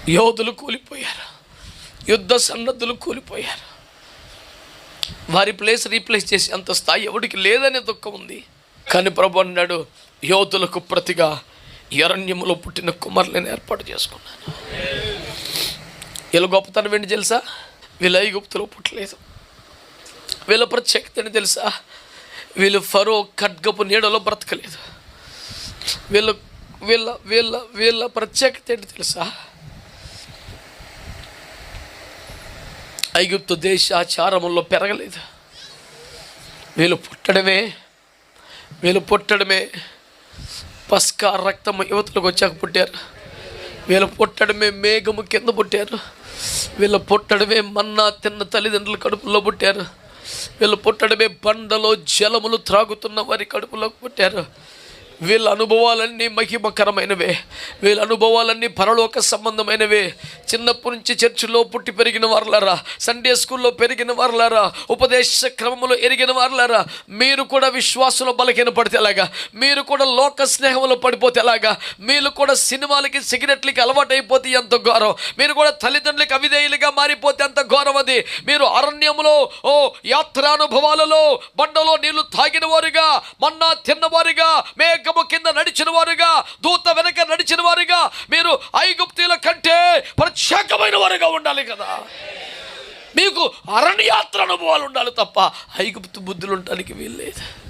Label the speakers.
Speaker 1: యోధులు కూలిపోయారు, యుద్ధ సన్నద్ధులు కూలిపోయారు. వారి ప్లేస్ రీప్లేస్ చేసి అంత స్థాయి ఎవడికి లేదనే దుఃఖం ఉంది. కానీ ప్రభు అన్నాడు, యోధులకు ప్రతిగా అరణ్యములో పుట్టిన కుమారులను ఏర్పాటు చేసుకున్నాను. వీళ్ళ గొప్పతనం ఏంటి తెలుసా? వీళ్ళు ఐగుప్తులో పుట్టలేదు. వీళ్ళ ప్రత్యేకత ఏంటి తెలుసా? వీళ్ళు ఫరో ఖడ్గపు నీడలో బ్రతకలేదు. వీళ్ళ వీళ్ళ వీళ్ళ వీళ్ళ ప్రత్యేకత ఏంటి తెలుసా? ఐగుప్తు దేశాచారముల్లో పెరగలేదు. వీళ్ళు పుట్టడమే పస్కా రక్తము యువతలకు వచ్చాక పుట్టారు. వీళ్ళు పుట్టడమే మేఘము కింద పుట్టారు. వీళ్ళు పుట్టడమే మన్నా తిన్న తల్లిదండ్రుల కడుపులో పుట్టారు. వీళ్ళు పుట్టడమే బండలో జలములు త్రాగుతున్న వారి కడుపులోకి పుట్టారు. వీళ్ళ అనుభవాలన్నీ మహిమకరమైనవే. వీళ్ళ అనుభవాలన్నీ పరలోక సంబంధమైనవే. చిన్నప్పటి నుంచి చర్చిలో పుట్టి పెరిగిన వారులారా, సండే స్కూల్లో పెరిగిన వారులారా, ఉపదేశ క్రమంలో ఎరిగిన వారులారా, మీరు కూడా విశ్వాసంలో బలహీన పడితే ఎలాగా? మీరు కూడా లోక స్నేహంలో పడిపోతే ఎలాగా? మీరు కూడా సినిమాలకి సిగరెట్లకి అలవాటు అయిపోతే ఎంత ఘోరం. మీరు కూడా తల్లిదండ్రులకి అవిధేయులుగా మారిపోతే ఎంత ఘోరం అది. మీరు అరణ్యంలో యాత్రానుభవాలలో బండలో నీళ్లు తాగిన వారుగా, మన్నా తిన్నవారుగా, మేఘము కింద నడిచిన వారుగా, దూత వెనక నడిచిన వారుగా, మీరు ఐగుప్తీయుల కంటే ప్రత్యేకమైన వారుగా ఉండాలి కదా. మీకు అరణ్యాత్ర అనుభవాలు ఉండాలి తప్ప ఐగుప్తు బుద్ధులు ఉండడానికి వీల్లేదు.